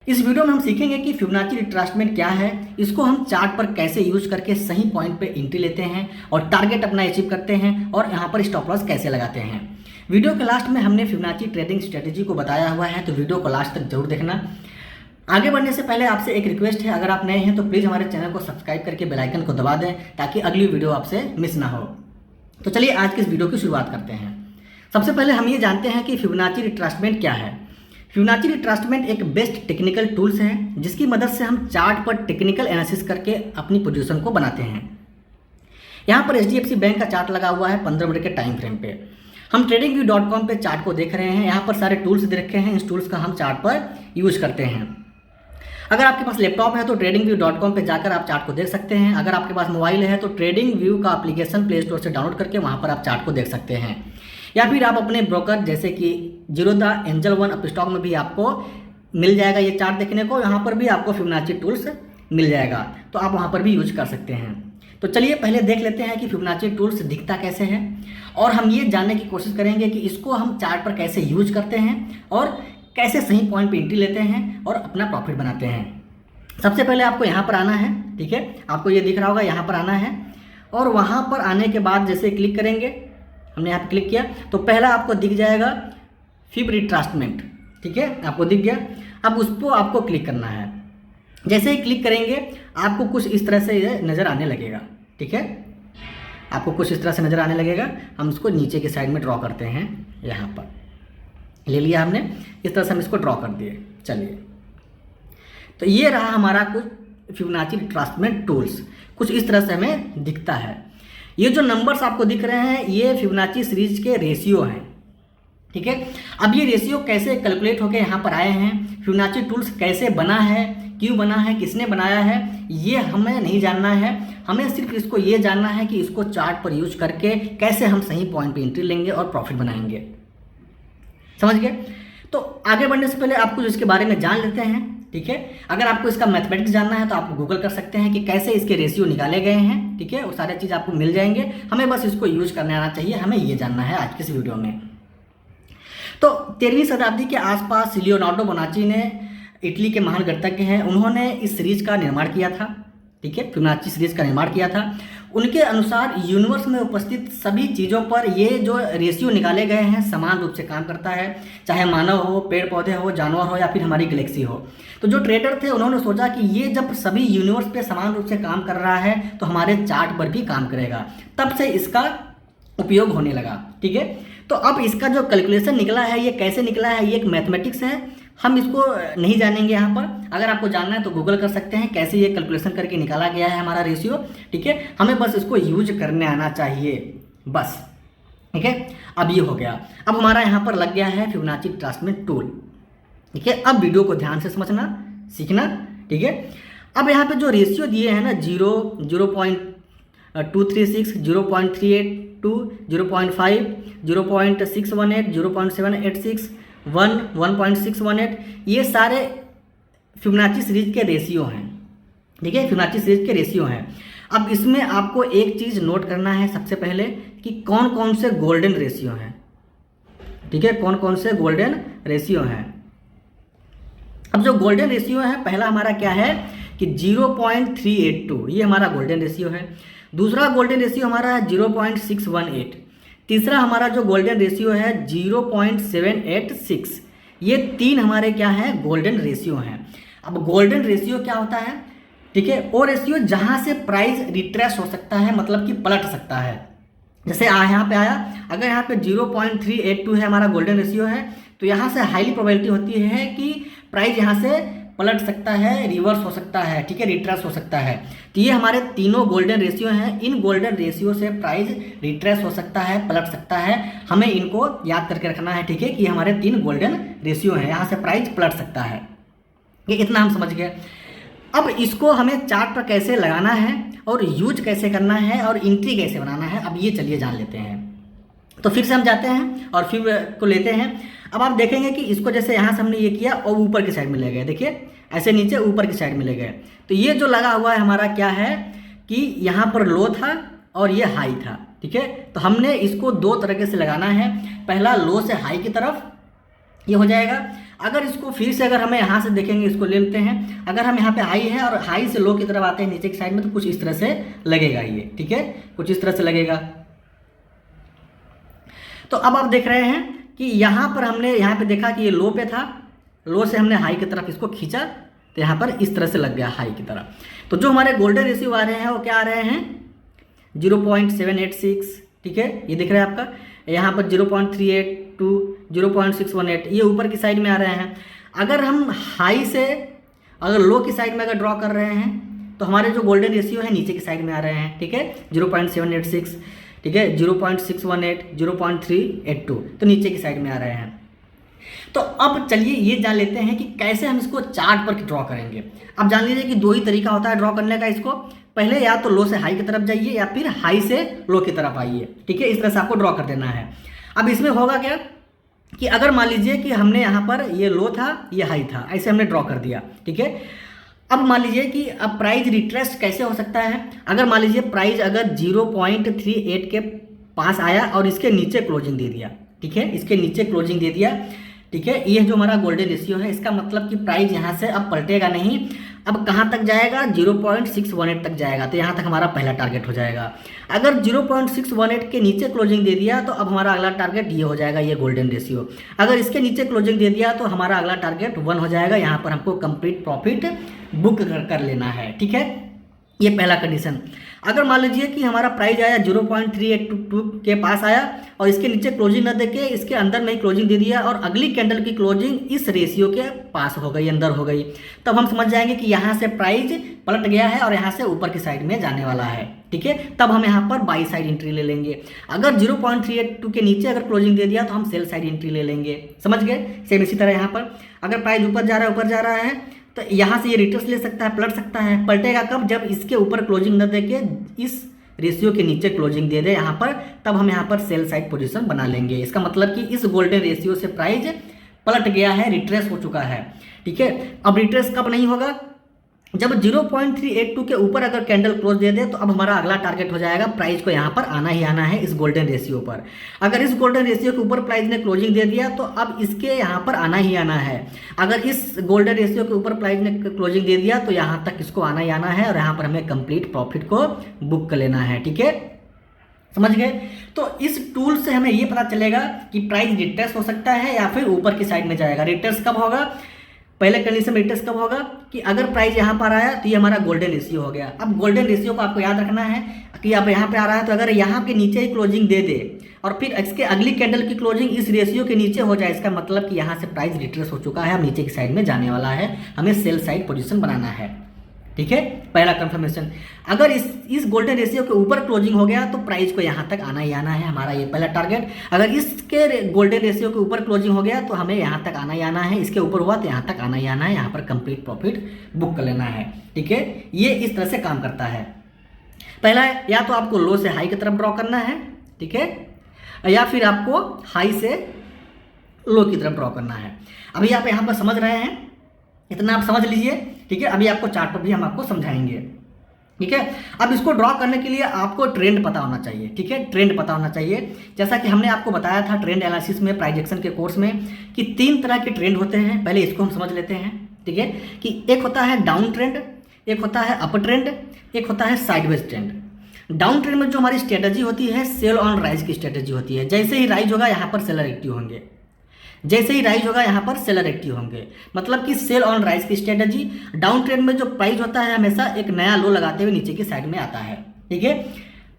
इस वीडियो में हम सीखेंगे कि फिबोनाची रिट्रेसमेंट क्या है, इसको हम चार्ट पर कैसे यूज करके सही पॉइंट पे एंट्री लेते हैं और टारगेट अपना अचीव करते हैं और यहाँ पर स्टॉप लॉस कैसे लगाते हैं। वीडियो के लास्ट में हमने फिबोनाची ट्रेडिंग स्ट्रेटेजी को बताया हुआ है, तो वीडियो को लास्ट तक जरूर देखना। आगे बढ़ने से पहले आपसे एक रिक्वेस्ट है, अगर आप नए हैं तो प्लीज़ हमारे चैनल को सब्सक्राइब करके बेल आइकन को दबा दें ताकि अगली वीडियो आपसे मिस ना हो। तो चलिए आज की इस वीडियो की शुरुआत करते हैं। सबसे पहले हम ये जानते हैं कि फिबोनाची रिट्रेसमेंट क्या है। फिबोनाची रिट्रेसमेंट एक बेस्ट टेक्निकल टूल्स है जिसकी मदद से हम चार्ट पर टेक्निकल एनालिसिस करके अपनी पोजीशन को बनाते हैं। यहाँ पर HDFC बैंक का चार्ट लगा हुआ है 15 मिनट के टाइम फ्रेम पे। हम tradingview.com पे चार्ट को देख रहे हैं। यहाँ पर सारे टूल्स दे रखे हैं, इस टूल्स का हम चार्ट पर यूज करते हैं। अगर आपके पास लैपटॉप है तो tradingview.com पे जाकर आप चार्ट को देख सकते हैं। अगर आपके पास मोबाइल है तो TradingView का एप्लीकेशन प्ले स्टोर से डाउनलोड करके वहाँ पर आप चार्ट को देख सकते हैं, या फिर आप अपने ब्रोकर जैसे कि जीरोधा, एंजल वन, अपस्टॉक में भी आपको मिल जाएगा ये चार्ट देखने को। यहाँ पर भी आपको फिबोनाची टूल्स मिल जाएगा, तो आप वहाँ पर भी यूज कर सकते हैं। तो चलिए पहले देख लेते हैं कि फिबोनाची टूल्स दिखता कैसे है, और हम ये जानने की कोशिश करेंगे कि इसको हम चार्ट पर कैसे यूज करते हैं और कैसे सही पॉइंट पे एंट्री लेते हैं और अपना प्रॉफिट बनाते हैं। सबसे पहले आपको यहाँ पर आना है, ठीक है, आपको ये दिख रहा होगा, यहाँ पर आना है और वहाँ पर आने के बाद जैसे क्लिक करेंगे, हमने यहाँ पर क्लिक किया तो पहला आपको दिख जाएगा फिब रिट्रेसमेंट, ठीक है, आपको दिख गया। अब उसको आपको क्लिक करना है। जैसे ही क्लिक करेंगे आपको कुछ इस तरह से ये नज़र आने लगेगा, ठीक है, आपको कुछ इस तरह से नज़र आने लगेगा। हम इसको नीचे की साइड में ड्रॉ करते हैं, यहाँ पर ले लिया हमने, इस तरह से हम इसको ड्रॉ कर दिए। चलिए, तो ये रहा हमारा कुछ फिबोनाची रिट्रेसमेंट टूल्स, कुछ इस तरह से हमें दिखता है। ये जो नंबर्स आपको दिख रहे हैं ये फिबोनाची सीरीज के रेशियो हैं, ठीक है। अब ये रेशियो कैसे कैलकुलेट होकर यहाँ पर आए हैं, फिबोनाची टूल्स कैसे बना है, क्यों बना है, किसने बनाया है, ये हमें नहीं जानना है। हमें सिर्फ इसको ये जानना है कि इसको चार्ट पर यूज करके कैसे हम सही पॉइंट पे एंट्री लेंगे और प्रॉफिट बनाएंगे। समझ गए? तो आगे बढ़ने से पहले आपको इसके बारे में जान लेते हैं, ठीक है। अगर आपको इसका मैथमेटिक्स जानना है तो आप गूगल कर सकते हैं कि कैसे इसके रेशियो निकाले गए हैं, ठीक है, वो सारे चीज़ आपको मिल जाएंगे। हमें बस इसको यूज करने आना चाहिए, हमें ये जानना है आज की इस वीडियो में। तो 13वीं शताब्दी के आसपास लियोनार्डो बोनाची ने, इटली के महान गणितज्ञ हैं, उन्होंने इस सीरीज का निर्माण किया था, ठीक है, फिबोनाची सीरीज का निर्माण किया था। उनके अनुसार यूनिवर्स में उपस्थित सभी चीज़ों पर ये जो रेशियो निकाले गए हैं समान रूप से काम करता है, चाहे मानव हो, पेड़ पौधे हो, जानवर हो या फिर हमारी गैलेक्सी हो। तो जो ट्रेडर थे उन्होंने सोचा कि ये जब सभी यूनिवर्स पे समान रूप से काम कर रहा है तो हमारे चार्ट पर भी काम करेगा, तब से इसका उपयोग होने लगा, ठीक है। तो अब इसका जो कैलकुलेशन निकला है ये कैसे निकला है, ये एक मैथमेटिक्स है, हम इसको नहीं जानेंगे यहाँ पर। अगर आपको जानना है तो गूगल कर सकते हैं कैसे ये कैलकुलेशन करके निकाला गया है हमारा रेशियो, ठीक है। हमें बस इसको यूज करने आना चाहिए, बस, ठीक है। अब ये हो गया, अब हमारा यहाँ पर लग गया है फिबोनाची रिट्रेसमेंट टूल, ठीक है। अब वीडियो को ध्यान से समझना, सीखना, ठीक है। अब यहाँ पे जो रेशियो दिए हैं ना, 0, 0.236, 0.382, 0.5, 0.618, 0.786, 1, 1.618, ये सारे फिबोनाची सीरीज के रेशियो हैं, ठीक है, फिबोनाची सीरीज के रेशियो हैं। अब इसमें आपको एक चीज़ नोट करना है सबसे पहले कि कौन कौन से गोल्डन रेशियो हैं, ठीक है, कौन कौन से गोल्डन रेशियो हैं। अब जो गोल्डन रेशियो है, पहला हमारा क्या है कि 0.382, ये हमारा गोल्डन रेशियो है। दूसरा गोल्डन रेशियो हमारा है 0.618। तीसरा हमारा जो गोल्डन रेशियो है 0.786। ये तीन हमारे क्या है, गोल्डन रेशियो हैं। अब गोल्डन रेशियो क्या होता है, ठीक है, वो रेशियो जहाँ से प्राइस रिट्रेस हो सकता है, मतलब कि पलट सकता है। जैसे यहाँ पे आया, अगर यहाँ पे 0.382 है हमारा गोल्डन रेशियो है, तो यहाँ से हाईली प्रोबेबिलिटी होती है कि प्राइस यहाँ से पलट सकता है, रिवर्स हो सकता है, ठीक है, रिट्रेस हो सकता है। तो ये हमारे तीनों गोल्डन रेशियो हैं। इन गोल्डन रेशियो से प्राइस रिट्रेस हो सकता है, पलट सकता है, हमें इनको याद करके रखना है, ठीक है, कि हमारे 3 गोल्डन रेशियो हैं, यहाँ से प्राइस पलट सकता है। ये इतना हम समझ गए। अब इसको हमें चार्ट पर कैसे लगाना है और यूज कैसे करना है और एंट्री कैसे बनाना है, अब ये चलिए जान लेते हैं। तो फिर से हम जाते हैं और फिर को लेते हैं। अब आप देखेंगे कि इसको जैसे यहाँ से हमने ये किया और ऊपर की साइड में ले गए, देखिए ऐसे नीचे ऊपर की साइड में ले गए। तो ये जो लगा हुआ है हमारा क्या है कि यहाँ पर लो था और ये हाई था, ठीक है। तो हमने इसको दो तरीके से लगाना है। पहला लो से हाई की तरफ ये हो जाएगा। अगर इसको फिर से अगर हमें यहाँ से देखेंगे, इसको ले लेते हैं, अगर हम यहाँ पे हाई है और हाई से लो की तरफ आते हैं नीचे की साइड में, तो कुछ इस तरह से लगेगा ये, ठीक है, कुछ इस तरह से लगेगा। तो अब आप देख रहे हैं कि यहाँ पर हमने यहाँ पे देखा कि ये लो पे था, लो से हमने हाई की तरफ इसको खींचा तो यहाँ पर इस तरह से लग गया हाई की तरफ। तो जो हमारे गोल्डन रेशियो आ रहे हैं वो क्या आ रहे हैं, 0.786, ठीक है, ये दिख रहा है आपका, यहाँ पर 0.382, 0.618, ये ऊपर की साइड में आ रहे हैं। अगर हम हाई से अगर लो की साइड में अगर ड्रॉ कर रहे हैं तो हमारे जो गोल्डन रेशियो है नीचे की साइड में आ रहे हैं, ठीक है, 0.786, ठीक है, 0.618, 0.382, तो नीचे की साइड में आ रहे हैं। तो अब चलिए ये जान लेते हैं कि कैसे हम इसको चार्ट पर ड्रॉ करेंगे। अब जान लीजिए कि दो ही तरीका होता है ड्रॉ करने का इसको, पहले या तो लो से हाई की तरफ जाइए या फिर हाई से लो की तरफ आइए, ठीक है, इस तरह से आपको ड्रॉ कर देना है। अब इसमें होगा क्या कि अगर मान लीजिए कि हमने यहाँ पर ये लो था ये हाई था, ऐसे हमने ड्रॉ कर दिया, ठीक है। अब मान लीजिए कि अब प्राइस रिट्रेस कैसे हो सकता है, अगर मान लीजिए प्राइस अगर 0.38 के पास आया और इसके नीचे क्लोजिंग दे दिया, ठीक है, इसके नीचे क्लोजिंग दे दिया, ठीक है, ये जो हमारा गोल्डन रेशियो है, इसका मतलब कि प्राइस यहाँ से अब पलटेगा नहीं, अब कहाँ तक जाएगा, 0.618 तक जाएगा, तो यहाँ तक हमारा पहला टारगेट हो जाएगा। अगर 0.618 के नीचे क्लोजिंग दे दिया तो अब हमारा अगला टारगेट ये हो जाएगा, ये गोल्डन रेशियो। अगर इसके नीचे क्लोजिंग दे दिया तो हमारा अगला टारगेट 1 हो जाएगा, यहाँ पर हमको कंप्लीट प्रॉफिट बुक कर लेना है, ठीक है, ये पहला कंडीशन। अगर मान लीजिए कि हमारा प्राइस आया 0.382 के पास आया और इसके नीचे क्लोजिंग न देके इसके अंदर में ही क्लोजिंग दे दिया और अगली कैंडल की क्लोजिंग इस रेशियो के पास हो गई, अंदर हो गई, तब हम समझ जाएंगे कि यहाँ से प्राइस पलट गया है और यहाँ से ऊपर की साइड में जाने वाला है, ठीक है, तब हम यहाँ पर बाई साइड एंट्री ले लेंगे। अगर 0.382 के नीचे अगर क्लोजिंग दे दिया तो हम सेल साइड एंट्री ले लेंगे, समझ गए। सेम इसी तरह यहाँ पर अगर प्राइस ऊपर जा रहा है तो यहाँ से ये रिटर्स ले सकता है, पलट सकता है। पलटेगा कब, जब इसके ऊपर क्लोजिंग न देके इस रेशियो के नीचे क्लोजिंग दे दे यहाँ पर, तब हम यहाँ पर सेल साइड पोजीशन बना लेंगे। इसका मतलब कि इस गोल्डन रेशियो से प्राइस पलट गया है, रिट्रेस हो चुका है, ठीक है। अब रिट्रेस कब नहीं होगा, जब 0.382 के ऊपर अगर कैंडल क्लोज दे दे तो अब हमारा अगला टारगेट हो जाएगा प्राइस को यहाँ पर आना ही आना है इस गोल्डन रेशियो पर। अगर इस गोल्डन रेशियो के ऊपर प्राइस ने क्लोजिंग दे दिया तो अब इसके यहाँ पर आना ही आना है। अगर इस गोल्डन रेशियो के ऊपर प्राइस ने क्लोजिंग दे दिया तो यहाँ तक इसको आना ही आना है और यहाँ पर हमें कंप्लीट प्रॉफिट को बुक कर लेना है, ठीक है, समझ गए। तो इस टूल से हमें ये पता चलेगा कि प्राइस रिट्रेस हो सकता है या फिर ऊपर की साइड में जाएगा। रिट्रेस कब होगा, पहले कंडीशन में रिट्रेस कब होगा कि अगर प्राइस यहाँ पर आया तो ये हमारा गोल्डन रेशियो हो गया। अब गोल्डन रेशियो को आपको याद रखना है कि अब यहाँ पे आ रहा है तो अगर यहाँ के नीचे ही क्लोजिंग दे दे और फिर इसके अगली कैंडल की क्लोजिंग इस रेशियो के नीचे हो जाए, इसका मतलब कि यहाँ से प्राइस रिट्रेस हो चुका है, अब नीचे की साइड में जाने वाला है, हमें सेल साइड पोजीशन बनाना है, ठीक है, पहला कंफर्मेशन। अगर इस गोल्डन रेशियो के ऊपर क्लोजिंग हो गया तो प्राइस को यहाँ तक आना ही आना है, हमारा ये पहला टारगेट। अगर इसके गोल्डन रेशियो के ऊपर क्लोजिंग हो गया तो हमें यहाँ तक आना ही आना है, इसके ऊपर हुआ तो यहाँ तक आना ही आना है, यहाँ पर कंप्लीट प्रॉफिट बुक कर लेना है, ठीक है। ये इस तरह से काम करता है। पहला या तो आपको लो से हाई की तरफ ड्रॉ करना है, ठीक है, या फिर आपको हाई से लो की तरफ ड्रॉ करना है। अभी आप यहाँ पर समझ रहे हैं, इतना आप समझ लीजिए, ठीक है। अभी आपको चार्ट पर भी हम आपको समझाएंगे, ठीक है। अब इसको ड्रॉ करने के लिए आपको ट्रेंड पता होना चाहिए, ठीक है, ट्रेंड पता होना चाहिए। जैसा कि हमने आपको बताया था ट्रेंड एनालिसिस में, प्राइस एक्शन के कोर्स में, कि 3 तरह के ट्रेंड होते हैं। पहले इसको हम समझ लेते हैं, ठीक है, कि एक होता है डाउन ट्रेंड, एक होता है अप ट्रेंड, एक होता है साइडवेज ट्रेंड। डाउन ट्रेंड में जो हमारी स्ट्रेटजी होती है सेल ऑन राइज की स्ट्रेटजी होती है। जैसे ही राइज होगा यहाँ पर सेलर एक्टिव होंगे, जैसे ही राइज होगा यहाँ पर सेलर एक्टिव होंगे, मतलब कि सेल ऑन राइज की स्ट्रेटजी। डाउन ट्रेंड में जो प्राइस होता है हमेशा एक नया लो लगाते हुए नीचे की साइड में आता है, ठीक है।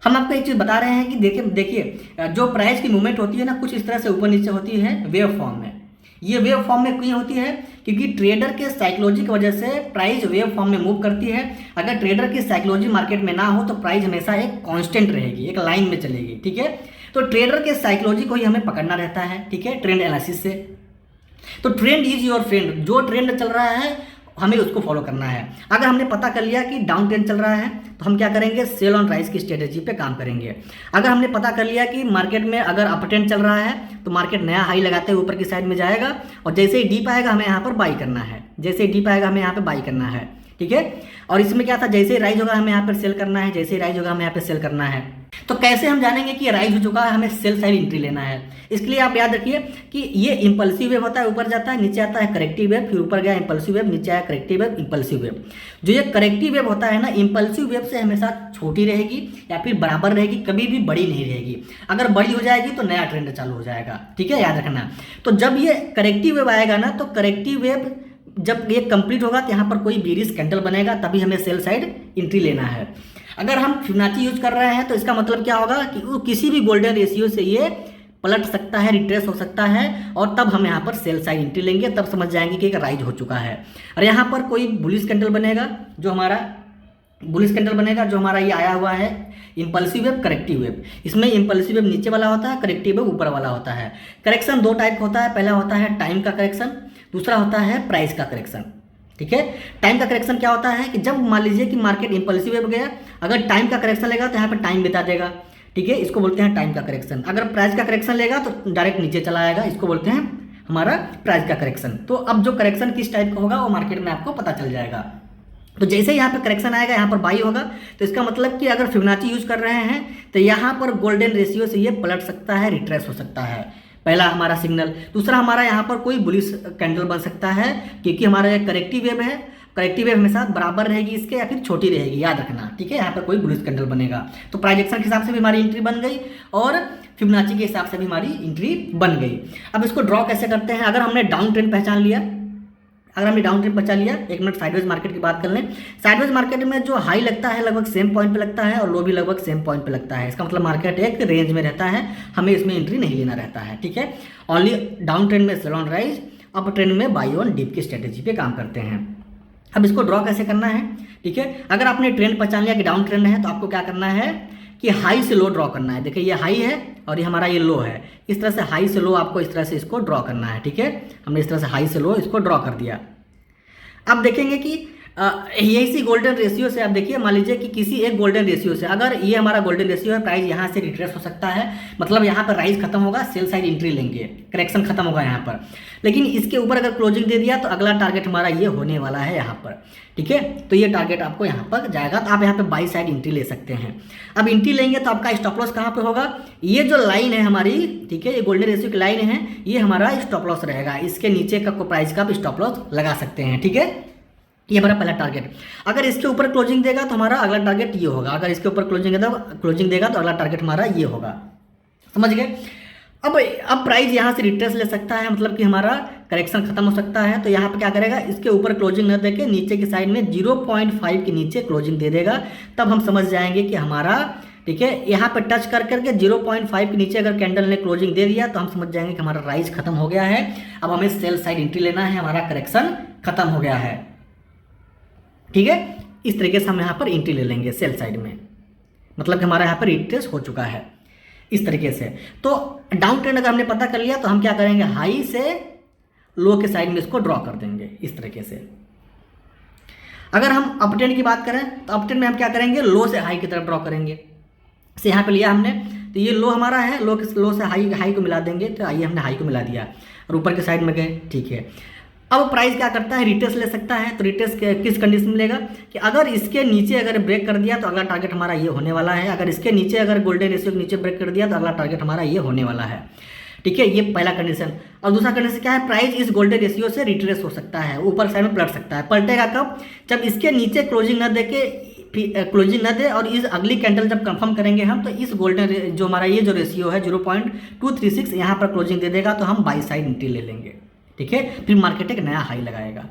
हम आपको एक चीज़ बता रहे हैं कि देखिए जो प्राइस की मूवमेंट होती है ना, कुछ इस तरह से ऊपर नीचे होती है वेव फॉर्म में। ये वेव फॉर्म में क्यों होती है, क्योंकि ट्रेडर के साइकोलॉजी की वजह से प्राइस वेव फॉर्म में मूव करती है। अगर ट्रेडर की साइकोलॉजी मार्केट में ना हो तो प्राइस हमेशा एक कांस्टेंट रहेगी, एक लाइन में चलेगी, ठीक है। तो ट्रेडर के साइकोलॉजी को ही हमें पकड़ना रहता है, ठीक है, ट्रेंड एनालिसिस से। तो ट्रेंड इज योर फ्रेंड, जो ट्रेंड चल रहा है हमें उसको फॉलो करना है। अगर हमने पता कर लिया कि डाउन ट्रेंड चल रहा है तो हम क्या करेंगे, सेल ऑन राइज की स्ट्रेटजी पे काम करेंगे। अगर हमने पता कर लिया कि मार्केट में अगर अप ट्रेंड चल रहा है तो मार्केट नया हाई लगाते हुए ऊपर की साइड में जाएगा और जैसे ही डीप आएगा हमें यहाँ पर बाई करना है, जैसे ही डीप आएगा हमें यहाँ पर बाई करना है, ठीक है। और इसमें क्या था, जैसे ही राइज होगा हमें यहाँ पर सेल करना है, जैसे ही राइज होगा हमें यहाँ पर सेल करना है, तो कैसे हम जानेंगे कि ये राइज हो चुका है, हमें सेल साइड एंट्री लेना है। इसके लिए आप याद रखिए कि ये इंपल्सिव वेव होता है, ऊपर जाता है, नीचे आता है करेक्टिव वेव, फिर ऊपर गया इंपल्सिव वेव, नीचे आया करेक्टिव वेव, इंपल्सिव वेव। जो ये करेक्टिव वेव होता है ना, इंपल्सिव वेव से हमेशा छोटी रहेगी या फिर बराबर रहेगी, कभी भी बड़ी नहीं रहेगी। अगर बड़ी हो जाएगी तो नया ट्रेंड चालू हो जाएगा, ठीक है, याद रखना। तो जब ये करेक्टिव वेव आएगा ना, तो करेक्टिव वेव जब ये कंप्लीट होगा तो यहाँ पर कोई बेरिश कैंडल बनेगा, तभी हमें सेल साइड एंट्री लेना है। अगर हम फिबोनाची यूज कर रहे हैं तो इसका मतलब क्या होगा कि वो किसी भी गोल्डन रेशियो से ये पलट सकता है, रिट्रेस हो सकता है, और तब हम यहाँ पर सेल साइड एंट्री लेंगे, तब समझ जाएंगे कि एक राइज हो चुका है। और यहाँ पर कोई बुलिश कैंडल बनेगा, जो हमारा ये आया हुआ है इंपल्सिव वेव, करेक्टिव वेव। इसमें इंपल्सिव वेव नीचे वाला होता है, करेक्टिव वेव ऊपर वाला होता है। करेक्शन दो टाइप का होता है, पहला होता है टाइम का करेक्शन, दूसरा होता है प्राइस का करेक्शन, ठीक है। टाइम का करेक्शन क्या होता है कि जब मान लीजिए कि मार्केट इंपल्सिव वेव गया, अगर टाइम का करेक्शन लेगा तो यहाँ पर टाइम बिता देगा, ठीक है, इसको बोलते हैं टाइम का करेक्शन। अगर प्राइस का करेक्शन लेगा तो डायरेक्ट नीचे चला आएगा, इसको बोलते हैं हमारा प्राइस का करेक्शन। तो अब जो करेक्शन किस टाइप का होगा वो मार्केट में आपको पता चल जाएगा। तो जैसे यहाँ पर करेक्शन आएगा, यहाँ पर बाई होगा, तो इसका मतलब कि अगर फिबोनाची यूज कर रहे हैं तो यहाँ पर गोल्डन रेशियो से ये पलट सकता है, रिट्रेस हो सकता है, पहला हमारा सिग्नल। दूसरा हमारा यहाँ पर कोई बुलिश कैंडल बन सकता है, क्योंकि हमारा ये करेक्टिव वेव है, करेक्टिव वेव हमेशा बराबर रहेगी इसके या फिर छोटी रहेगी, याद रखना, ठीक है। यहाँ पर कोई बुलिश कैंडल बनेगा, तो प्राइस एक्शन के हिसाब से भी हमारी एंट्री बन गई और फिबोनाची के हिसाब से भी हमारी एंट्री बन गई। अब इसको ड्रॉ कैसे करते हैं? अगर हमने डाउन ट्रेंड पहचान लिया, एक मिनट साइडवेज मार्केट की बात कर लें। साइडवेज मार्केट में जो हाई लगता है लगभग सेम पॉइंट पे लगता है और लो भी लगभग सेम पॉइंट पे लगता है। इसका मतलब मार्केट एक रेंज में रहता है, हमें इसमें एंट्री नहीं लेना रहता है, ठीक है। ओनली डाउन ट्रेंड में sell on rise, up trend में बाई ऑन डिप की स्ट्रेटेजी पे काम करते हैं। अब इसको ड्रॉ कैसे करना है, ठीक है। अगर आपने ट्रेंड पहचान लिया कि डाउन ट्रेंड है, तो आपको क्या करना है कि हाई से लो ड्रॉ करना है। देखिए ये हाई है और ये हमारा ये लो है, इस तरह से हाई से लो आपको इस तरह से इसको ड्रॉ करना है, ठीक है। हमने इस तरह से हाई से लो इसको ड्रॉ कर दिया। अब देखेंगे कि यही सी गोल्डन रेशियो से आप देखिए, मान लीजिए कि किसी एक गोल्डन रेशियो से, अगर ये हमारा गोल्डन रेशियो है, प्राइस यहाँ से रिट्रेस हो सकता है, मतलब यहाँ पर राइज खत्म होगा, सेल साइड एंट्री लेंगे, करेक्शन खत्म होगा यहाँ पर। लेकिन इसके ऊपर अगर क्लोजिंग दे दिया तो अगला टारगेट हमारा ये होने वाला है यहाँ पर, ठीक है। तो ये टारगेट आपको यहाँ पर जाएगा, तो आप यहाँ पे बाई साइड एंट्री ले सकते हैं। अब एंट्री लेंगे तो आपका स्टॉप लॉस कहाँ पे होगा? ये जो लाइन है हमारी, ठीक है, ये गोल्डन रेशियो की लाइन है, ये हमारा स्टॉप लॉस रहेगा। इसके नीचे का प्राइस का आप स्टॉप लॉस लगा सकते हैं, ठीक है। ये हमारा पहला टारगेट। अगर इसके ऊपर क्लोजिंग देगा तो हमारा अगला टारगेट ये होगा, अगर इसके ऊपर क्लोजिंग देगा तो अगला टारगेट हमारा ये होगा, समझ गए। अब प्राइस यहाँ से रिट्रेस ले सकता है, मतलब कि हमारा करेक्शन खत्म हो सकता है। तो यहाँ पे क्या करेगा, इसके ऊपर क्लोजिंग न देके नीचे की साइड में 0.5 के नीचे क्लोजिंग दे देगा, तब हम समझ जाएंगे कि हमारा, ठीक है, यहाँ पे टच कर करके 0.5 के नीचे अगर कैंडल ने क्लोजिंग दे दिया तो हम समझ जाएंगे कि हमारा राइज खत्म हो गया है। अब हमें सेल साइड एंट्री लेना है, हमारा करेक्शन खत्म हो गया है, ठीक है। इस तरीके से हम यहाँ पर एंट्री ले लेंगे सेल साइड में, मतलब कि हमारा यहाँ पर रिट्रेस हो चुका है इस तरीके से। तो डाउन ट्रेंड अगर हमने पता कर लिया तो हम क्या करेंगे, हाई से लो के साइड में इसको ड्रॉ कर देंगे इस तरीके से। अगर हम अप ट्रेंड की बात करें तो अप ट्रेंड में हम क्या करेंगे, लो से हाई की तरफ ड्रॉ करेंगे। से यहाँ पे लिया हमने, तो ये लो हमारा है, लो से हाई को मिला देंगे, तो आइए हमने हाई को मिला दिया और ऊपर के साइड में गए, ठीक है। अब प्राइस क्या करता है, रिट्रेस ले सकता है। तो रिट्रेस किस कंडीशन में लेगा कि अगर इसके नीचे अगर ब्रेक कर दिया तो अगला टारगेट हमारा ये होने वाला है, अगर इसके नीचे अगर गोल्डन रेशियो के नीचे ब्रेक कर दिया तो अगला टारगेट हमारा ये होने वाला है, ठीक है। ये पहला कंडीशन। और दूसरा कंडीशन क्या है, प्राइस इस गोल्डन रेशियो से रिट्रेस हो सकता है, ऊपर साइड में पलट सकता है। पलटेगा कब, जब इसके नीचे क्लोजिंग न दे के क्लोजिंग न दे और इस अगली कैंडल जब कंफर्म करेंगे हम, तो इस गोल्डन जो हमारा ये जो रेशियो है 0.236 यहाँ पर क्लोजिंग दे देगा, तो हम बाई साइड एंट्री ले लेंगे, ठीक है। फिर मार्केट एक नया हाई लगाएगा,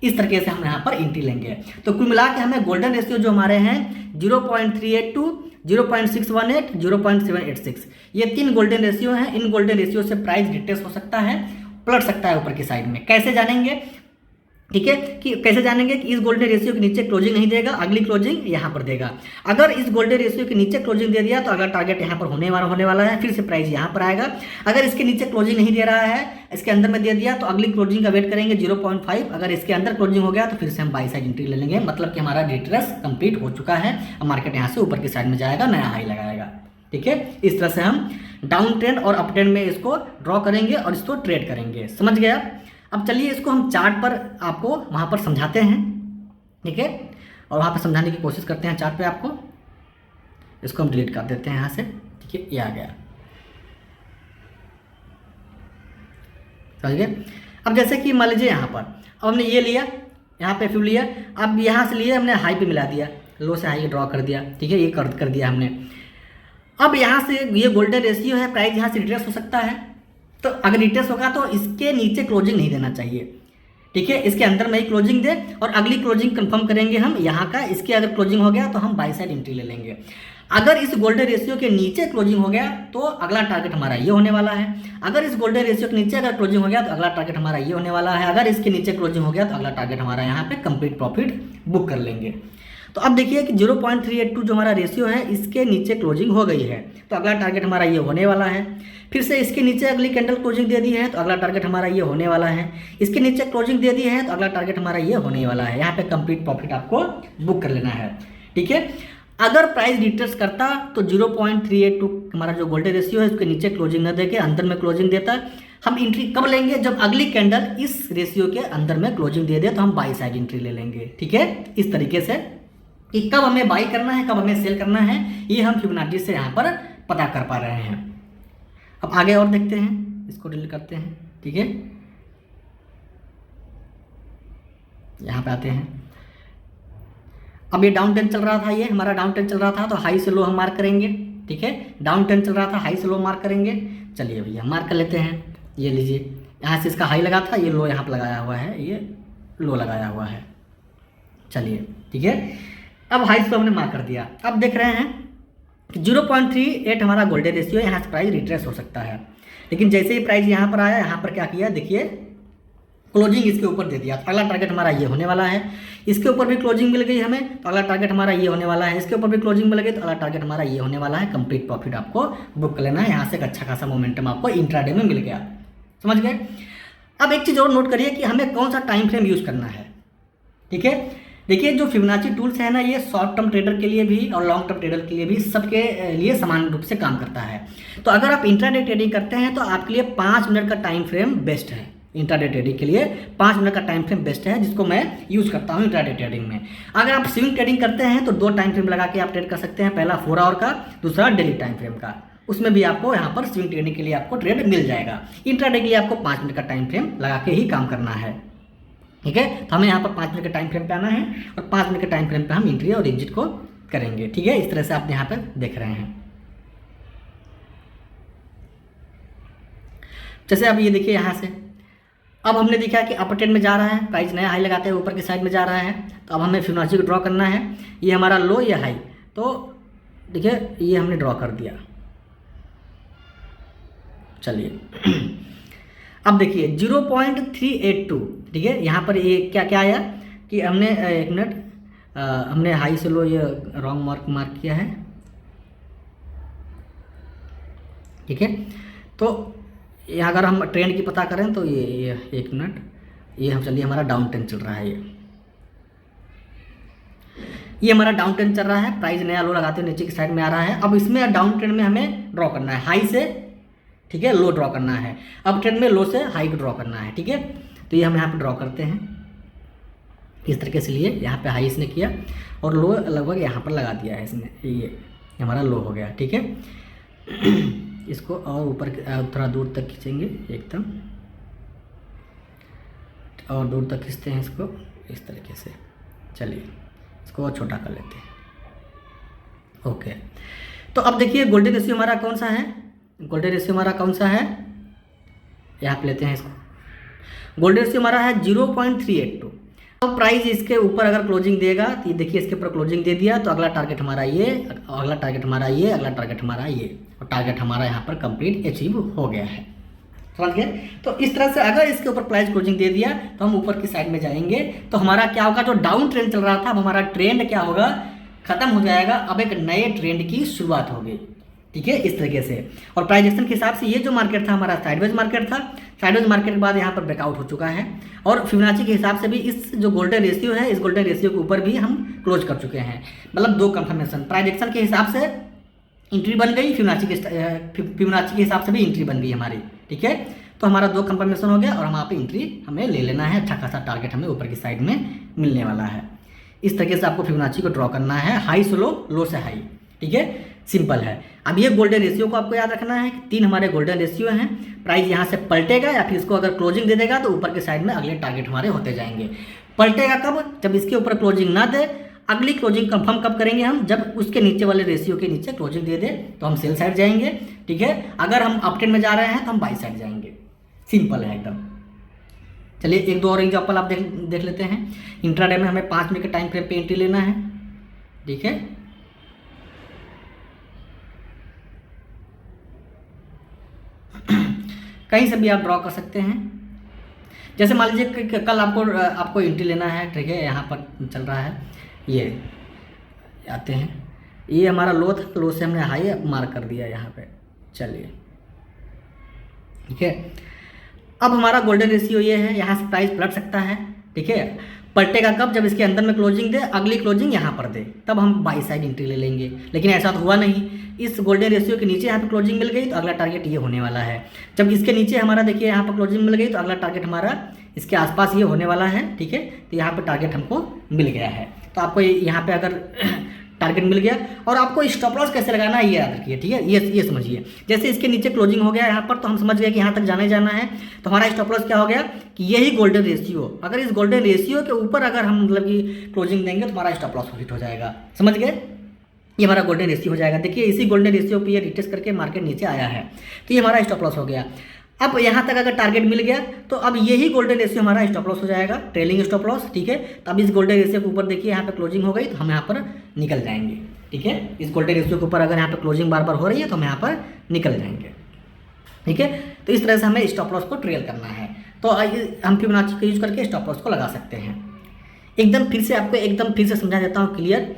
इस तरीके से हम यहाँ पर एंट्री लेंगे। तो कुल मिला के हमें गोल्डन रेशियो जो हमारे हैं 0.382, 0.618, 0.786, ये 3 गोल्डन रेशियो हैं। इन गोल्डन रेशियो से प्राइस रिट्रेस हो सकता है, पलट सकता है ऊपर की साइड में। कैसे जानेंगे, ठीक है, कि कैसे जानेंगे कि इस गोल्डन रेशियो के नीचे क्लोजिंग नहीं देगा, अगली क्लोजिंग यहाँ पर देगा। अगर इस गोल्डन रेशियो के नीचे क्लोजिंग दे दिया तो अगला टारगेट यहाँ पर होने वाला है, फिर से प्राइस यहाँ पर आएगा। अगर इसके नीचे क्लोजिंग नहीं दे रहा है, इसके अंदर में दे दिया, तो अगली क्लोजिंग का वेट करेंगे 0.5। अगर इसके अंदर क्लोजिंग हो गया तो फिर से हम बाई साइड एंट्री ले लेंगे, मतलब कि हमारा रिट्रेस कंप्लीट हो चुका है। अब मार्केट यहाँ से ऊपर की साइड में जाएगा, नया हाई लगाएगा, ठीक है। इस तरह से हम डाउन ट्रेंड और अप ट्रेंड में इसको ड्रॉ करेंगे और इसको ट्रेड करेंगे, समझ गया। अब चलिए इसको हम चार्ट पर आपको वहाँ पर समझाते हैं, ठीक है, और वहाँ पर समझाने की कोशिश करते हैं चार्ट पे आपको। इसको हम डिलीट कर देते हैं यहाँ से, ठीक है, ये आ गया, समझ गए। अब जैसे कि मान लीजिए यहाँ पर अब हमने ये लिया, यहाँ पे फिर लिया, अब यहाँ से लिए हमने हाई पे मिला दिया, लो से हाई ड्रॉ कर दिया, ठीक है, ये कर दिया हमने। अब यहाँ से ये गोल्डन रेशियो है, प्राइस यहाँ से रिट्रेस हो सकता है, तो अगर रिट्रेस होगा तो इसके नीचे क्लोजिंग नहीं देना चाहिए, ठीक है, इसके अंदर में ही क्लोजिंग दे और अगली क्लोजिंग कंफर्म करेंगे हम यहाँ का। इसके अगर क्लोजिंग हो गया तो हम बाई साइड एंट्री ले लेंगे। अगर इस गोल्डन रेशियो के नीचे क्लोजिंग हो गया तो अगला टारगेट हमारा ये होने वाला है। अगर इस गोल्डन रेशियो के नीचे अगर क्लोजिंग हो गया तो अगला टारगेट हमारा ये होने वाला है। अगर इसके नीचे क्लोजिंग हो गया तो अगला टारगेट हमारा यहाँ पे कंप्लीट प्रॉफिट बुक कर लेंगे। तो अब देखिए कि 0.382 जो हमारा रेशियो है इसके नीचे क्लोजिंग हो गई है, तो अगला टारगेट हमारा ये होने वाला है। फिर से इसके नीचे अगली कैंडल क्लोजिंग दे दी है तो अगला टारगेट हमारा ये होने वाला है। इसके नीचे क्लोजिंग दे दी है तो अगला टारगेट हमारा ये होने वाला है। यहाँ पे कंप्लीट प्रॉफिट आपको बुक कर लेना है, ठीक है। अगर प्राइस रिट्रेस करता तो 0.382 हमारा जो गोल्डन रेशियो है उसके नीचे क्लोजिंग न देके अंदर में क्लोजिंग देता। हम एंट्री कब लेंगे? जब अगली कैंडल इस रेशियो के अंदर में क्लोजिंग दे दे तो हम बाई साइड एंट्री ले लेंगे, ठीक है। इस तरीके से कि कब हमें बाई करना है कब हमें सेल करना है ये हम फिबोनाची से यहाँ पर पता कर पा रहे हैं। अब आगे और देखते हैं, इसको डिलीट करते हैं, ठीक है। यहाँ पे आते हैं, अब ये डाउन ट्रेंड चल रहा था, ये हमारा डाउन ट्रेंड चल रहा था तो हाई से लो हम मार्क करेंगे, ठीक है। डाउन ट्रेंड चल रहा था, हाई से लो मार्क करेंगे। चलिए भैया मार्क कर लेते हैं। ये लीजिए, यहाँ से इसका हाई लगा था, ये लो यहाँ पर लगाया हुआ है, ये लो लगाया हुआ है। चलिए ठीक है, अब हाई से हमने मार्क कर दिया। अब देख रहे हैं कि 0.38 हमारा गोल्डन रेशियो है, यहाँ से प्राइस रिट्रेस हो सकता है। लेकिन जैसे ही प्राइस यहाँ पर आया, यहाँ पर क्या किया देखिए, क्लोजिंग इसके ऊपर दे दिया। तो अगला टारगेट हमारा ये होने वाला है। इसके ऊपर भी क्लोजिंग मिल गई हमें तो अगला टारगेट हमारा ये होने वाला है। इसके ऊपर भी क्लोजिंग मिल गई तो अगला टारगेट हमारा ये होने वाला है। कंप्लीट प्रॉफिट आपको बुक कर लेना है। यहाँ से एक अच्छा खासा मोमेंटम आपको इंट्राडे में मिल गया, समझ गए। अब एक चीज़ और नोट करिए कि हमें कौन सा टाइम फ्रेम यूज़ करना है, ठीक है। देखिए जो फिबोनाची टूल्स है ना, ये शॉर्ट टर्म ट्रेडर के लिए भी और लॉन्ग टर्म ट्रेडर के लिए भी सबके लिए समान रूप से काम करता है। तो अगर आप इंट्राडे ट्रेडिंग करते हैं तो आपके लिए 5 मिनट का टाइम फ्रेम बेस्ट है। इंट्राडे ट्रेडिंग के लिए 5 मिनट का टाइम फ्रेम बेस्ट है, जिसको मैं यूज़ करता हूँ इंट्राडे ट्रेडिंग में। अगर आप स्विंग ट्रेडिंग करते हैं तो 2 टाइम फ्रेम लगा के आप ट्रेड कर सकते हैं, पहला 4 आवर का, दूसरा डेली टाइम फ्रेम का। उसमें भी आपको यहाँ पर स्विंग ट्रेडिंग के लिए आपको ट्रेड मिल जाएगा। इंट्राडे के लिए आपको 5 मिनट का टाइम फ्रेम लगा के ही काम करना है, ठीक है। तो हमें यहाँ पर 5 मिनट के टाइम फ्रेम पे आना है और 5 मिनट के टाइम फ्रेम पे हम एंट्री और एग्जिट को करेंगे, ठीक है। इस तरह से आप यहाँ पर देख रहे हैं। जैसे अब ये देखिए, यहाँ से अब हमने देखा कि अपर ट्रेंड में जा रहा है, प्राइस नया हाई लगाते हैं ऊपर की साइड में जा रहा है। तो अब हमें फिबोनाची को ड्रॉ करना है। ये हमारा लो, ये हाई, तो देखिए ये हमने ड्रॉ कर दिया। चलिए अब देखिए 0.382, ठीक है। यहाँ पर ये क्या क्या आया कि हमने एक मिनट, हमने हाई से लो ये रॉन्ग मार्क किया है, ठीक है। तो यहाँ अगर हम ट्रेंड की पता करें तो ये एक मिनट, ये हम चलिए हमारा डाउन ट्रेंड चल रहा है। ये हमारा डाउन ट्रेंड चल रहा है, प्राइस नया लो लगाते हुए नीचे की साइड में आ रहा है। अब इसमें डाउन ट्रेंड में हमें ड्रॉ करना है हाई से, ठीक है, लो ड्रॉ करना है। अब ट्रेंड में लो से हाई को ड्रॉ करना है, ठीक है। तो ये हम यहाँ पे ड्रॉ करते हैं इस तरीके से लिए, यहाँ पे हाई इसने किया और लो लगभग यहाँ पर लगा दिया है इसने, ये हमारा लो हो गया, ठीक है। इसको और ऊपर थोड़ा दूर तक खींचेंगे एकदम, और दूर तक खींचते हैं इसको इस तरीके से। चलिए इसको और छोटा कर लेते हैं, ओके। तो अब देखिए गोल्डन रेशियो हमारा कौन सा है, गोल्डन रेशियो हमारा कौन सा है, यहाँ पे लेते हैं इसको। गोल्डन रेशियो हमारा है 0.382। अब प्राइस इसके ऊपर अगर क्लोजिंग देगा तो ये देखिए इसके ऊपर क्लोजिंग दे दिया तो अगला टारगेट हमारा ये, अगला टारगेट हमारा ये, अगला टारगेट हमारा ये, और टारगेट हमारा यहाँ पर कंप्लीट अचीव हो गया है, समझ गए। तो इस तरह से अगर इसके ऊपर प्राइस क्लोजिंग दे दिया तो हम ऊपर की साइड में जाएंगे तो हमारा क्या होगा, जो डाउन ट्रेंड चल रहा था अब हमारा ट्रेंड क्या होगा, खत्म हो जाएगा। अब एक नए ट्रेंड की शुरुआत होगी, ठीक है, इस तरीके से। और प्राइस एक्शन के हिसाब से ये जो मार्केट था हमारा साइडवेज मार्केट था, साइडवेज मार्केट के बाद यहाँ पर ब्रेकआउट हो चुका है। और फिबोनाची के हिसाब से भी इस जो गोल्डन रेशियो है, इस गोल्डन रेशियो के ऊपर भी हम क्लोज कर चुके हैं, मतलब 2 कंफर्मेशन। प्राइस एक्शन के हिसाब से एंट्री बन गई, फिबोनाची के हिसाब से भी एंट्री बन गई हमारी, ठीक है। तो हमारा 2 कंफर्मेशन हो गया और वहाँ पे एंट्री हमें ले लेना है। अच्छा खासा टारगेट हमें ऊपर की साइड में मिलने वाला है। इस तरीके से आपको फिबोनाची को ड्रॉ करना है, हाई से लो, लो से हाई, ठीक है। सिंपल है। अब ये गोल्डन रेशियो को आपको याद रखना है कि 3 हमारे गोल्डन रेशियो हैं। प्राइस यहाँ से पलटेगा या फिर इसको अगर क्लोजिंग दे देगा तो ऊपर के साइड में अगले टारगेट हमारे होते जाएंगे। पलटेगा कब? जब इसके ऊपर क्लोजिंग ना दे। अगली क्लोजिंग कंफर्म कब करेंगे हम? जब उसके नीचे वाले रेशियो के नीचे क्लोजिंग दे दे तो हम सेल साइड जाएंगे, ठीक है। अगर हम अप ट्रेंड में जा रहे हैं तो हम बाई साइड जाएंगे। सिंपल है एकदम। चलिए एक दो और एग्जाम्पल आप देख लेते हैं। इंट्राडे में हमें 5 मिनट के टाइम फ्रेम पे एंट्री लेना है, ठीक है। कहीं से भी आप ड्रॉ कर सकते हैं। जैसे मान लीजिए कि कल आपको एंट्री लेना है, ठीक है। यहाँ पर चल रहा है, ये आते हैं, ये हमारा लो था, लो से हमने हाई मार्क कर दिया यहाँ पे। चलिए ठीक है। अब हमारा गोल्डन रेशियो ये है, यहाँ से प्राइस पलट सकता है, ठीक है। पलटेगा कब? जब इसके अंदर में क्लोजिंग दे, अगली क्लोजिंग यहाँ पर दे, तब हम बाई साइड एंट्री ले लेंगे। लेकिन ऐसा तो हुआ नहीं। इस गोल्डन रेशियो के नीचे यहाँ पे क्लोजिंग मिल गई तो अगला टारगेट ये होने वाला है। जब इसके नीचे हमारा देखिए यहाँ पर क्लोजिंग मिल गई तो अगला टारगेट हमारा इसके आसपास ये होने वाला है, ठीक है। तो यहाँ पर टारगेट हमको मिल गया है। तो आपको यहाँ पे अगर टारगेट मिल गया, और आपको स्टॉप लॉस कैसे लगाना है ये याद रखिए, ठीक है। ये समझिए, जैसे इसके नीचे क्लोजिंग हो गया यहाँ पर तो हम समझ गए कि यहाँ तक जाना ही जाना है। तो हमारा स्टॉप लॉस क्या हो गया कि यही गोल्डन रेशियो, अगर इस गोल्डन रेशियो के ऊपर अगर हम मतलब कि क्लोजिंग देंगे तो हमारा स्टॉप लॉस हिट हो जाएगा। समझ गए? ये हमारा गोल्डन रेशियो हो जाएगा। देखिए इसी गोल्डन रेशियो पे ये रिटेस्ट करके मार्केट नीचे आया है, तो ये हमारा स्टॉप लॉस हो गया। अब यहाँ तक अगर टारगेट मिल गया तो अब यही गोल्डन रेशियो हमारा स्टॉप लॉस हो जाएगा, ट्रेलिंग स्टॉप लॉस, ठीक है। तो अब इस गोल्डन रेशियो के ऊपर देखिए यहाँ पे क्लोजिंग हो गई तो हम यहाँ पर निकल जाएंगे, ठीक है। इस गोल्डन रेशियो के ऊपर अगर यहाँ पे क्लोजिंग बार बार हो रही है तो हम यहाँ पर निकल जाएंगे, ठीक है। तो इस तरह से हमें स्टॉप लॉस को ट्रेल करना है। तो हम फिबोनाची का यूज करके स्टॉप लॉस को लगा सकते हैं। एकदम फिर से समझा देता हूँ क्लियर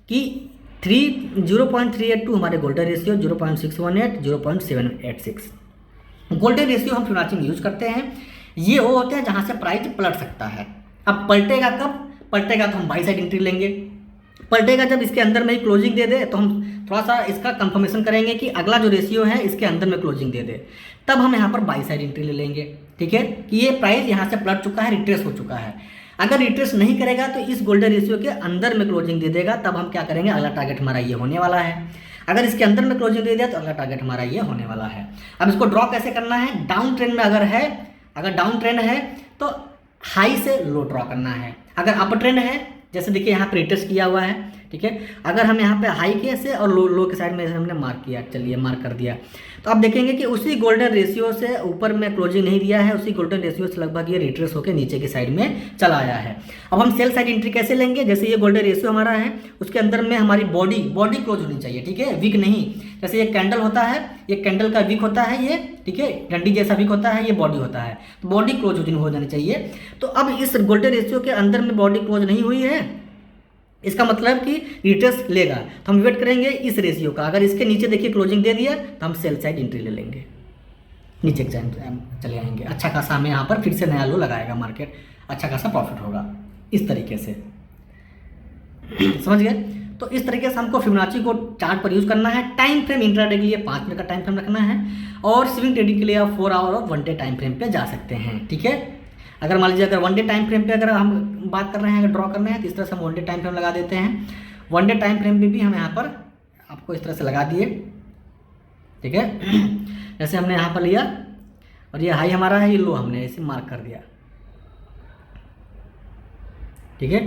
कि 0.382 हमारे गोल्डन रेशियो, 0.618, 0.786 गोल्डन रेशियो हम फिबोनाची में यूज करते हैं। ये वो होते हैं जहाँ से प्राइस पलट सकता है। अब पलटेगा कब? पलटेगा तो हम बाई साइड एंट्री लेंगे। पलटेगा जब इसके अंदर में ही क्लोजिंग दे दे तो हम थोड़ा सा इसका कंफर्मेशन करेंगे कि अगला जो रेशियो है इसके अंदर में क्लोजिंग दे दे, तब हम यहाँ पर बाई साइड एंट्री ले लेंगे, ठीक है। कि ये प्राइस यहाँ से पलट चुका है, रिट्रेस हो चुका है। अगर रिट्रेस नहीं करेगा तो इस गोल्डन रेशियो के अंदर में क्लोजिंग दे देगा, तब हम क्या करेंगे, अगला टारगेट हमारा ये होने वाला है। अगर इसके अंदर में क्लोजिंग दे दिया तो अगला टारगेट हमारा ये होने वाला है। अब इसको ड्रॉ कैसे करना है? डाउन ट्रेंड में अगर डाउन ट्रेंड है तो हाई से लो ड्रॉ करना है। अगर अप ट्रेंड है, जैसे देखिए यहाँ पर रिटेस्ट किया हुआ है, ठीक है। अगर हम यहाँ पे हाई के से और लो के साइड में हमने मार्क किया, चलिए मार्क कर दिया, तो आप देखेंगे कि उसी गोल्डन रेशियो से ऊपर में क्लोजिंग नहीं दिया है, उसी गोल्डन रेशियो से लगभग ये रिट्रेस होकर नीचे की साइड में चला आया है। अब हम सेल साइड एंट्री कैसे लेंगे? जैसे ये गोल्डन रेशियो हमारा है, उसके अंदर में हमारी बॉडी क्लोज होनी चाहिए, ठीक है, वीक नहीं। जैसे ये कैंडल होता है, ये कैंडल का वीक होता है ये, ठीक है, डंडी जैसा वीक होता है, ये बॉडी होता है, तो बॉडी क्लोज हो जानी चाहिए। तो अब इस गोल्डन रेशियो के अंदर में बॉडी क्लोज नहीं हुई है, इसका मतलब कि रिट्रेस लेगा, तो हम वेट करेंगे इस रेशियो का। अगर इसके नीचे देखिए क्लोजिंग दे दिया तो हम सेल साइड एंट्री ले लेंगे, नीचे चले आएंगे। अच्छा खासा हमें यहाँ पर फिर से नया लो लगाएगा मार्केट, अच्छा खासा प्रॉफिट होगा इस तरीके से। समझ गए? तो इस तरीके से हमको फिबोनाची को चार्ट पर यूज करना है। टाइम फ्रेम इंट्राडे के लिए 5 मिनट का टाइम फ्रेम रखना है, और स्विंग ट्रेडिंग के लिए आप 4 आवर और 1 डे टाइम फ्रेम पे जा सकते हैं, ठीक है। अगर मान लीजिए अगर 1 डे टाइम फ्रेम पे अगर हम बात कर रहे हैं, अगर ड्रॉ करना है तो इस तरह से हम 1 डे टाइम फ्रेम लगा देते हैं। 1 डे टाइम फ्रेम पे भी हम यहाँ पर आपको इस तरह से लगा दिए, ठीक है। जैसे हमने यहाँ पर लिया और ये हाई हमारा है, ये लो हमने ऐसे मार्क कर दिया, ठीक है।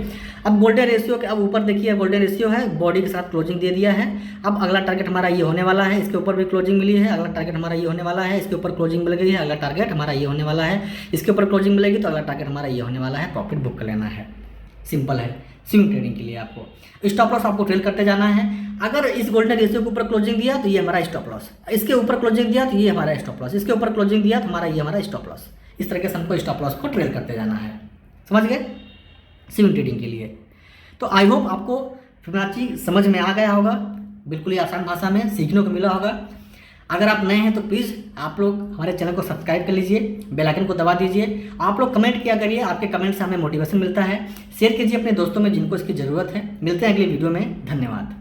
अब गोल्डन रेशियो के अब ऊपर देखिए गोल्डन रेशियो है, बॉडी के साथ क्लोजिंग दे दिया है। अब अगला टारगेट हमारा ये होने वाला है, इसके ऊपर भी क्लोजिंग मिली है, अगला टारगेट हमारा ये होने वाला है, इसके ऊपर क्लोजिंग मिल गई है, अगला टारगेट हमारा ये होने वाला है, इसके ऊपर क्लोजिंग मिलेगी तो अगला टारगेट हमारा ये होने वाला है, प्रॉफिट बुक कर लेना है। सिंपल है। स्विंग ट्रेडिंग के लिए आपको स्टॉप लॉस आपको ट्रेल करते जाना है। अगर इस गोल्डन रेशियो के ऊपर क्लोजिंग दिया तो ये हमारा स्टॉप लॉस, इसके ऊपर क्लोजिंग दिया तो ये हमारा स्टॉप लॉस, इसके ऊपर क्लोजिंग दिया तो हमारा ये हमारा स्टॉप लॉस। इस तरीके से हमको स्टॉप लॉस को ट्रेल करते जाना है। समझ गए? स्विंग ट्रेडिंग के लिए। तो आई होप आपको फिबोनाची समझ में आ गया होगा, बिल्कुल ही आसान भाषा में सीखने को मिला होगा। अगर आप नए हैं तो प्लीज़ आप लोग हमारे चैनल को सब्सक्राइब कर लीजिए, बेल आइकन को दबा दीजिए। आप लोग कमेंट किया करिए, आपके कमेंट से हमें मोटिवेशन मिलता है। शेयर कीजिए अपने दोस्तों में जिनको इसकी ज़रूरत है। मिलते हैं अगली वीडियो में, धन्यवाद।